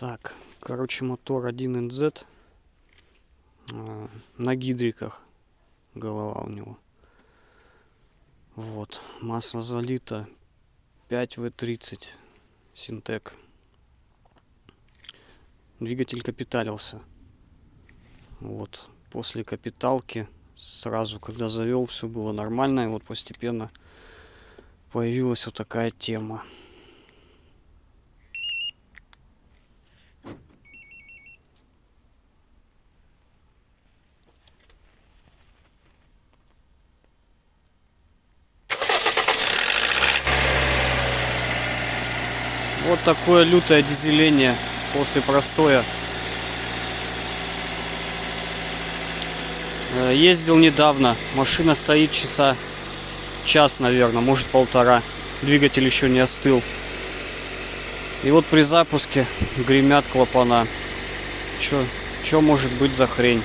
Так, короче, мотор 1NZ на гидриках, голова у него. Вот, масло залито 5В30 Синтек. Двигатель капиталился. Вот, после капиталки сразу, когда завел, все было нормально, и вот постепенно появилась вот такая тема. Вот такое лютое дизеление после простоя. Ездил недавно, машина стоит час, наверное, может полтора. Двигатель еще не остыл. И вот при запуске гремят клапана. Чё может быть за хрень?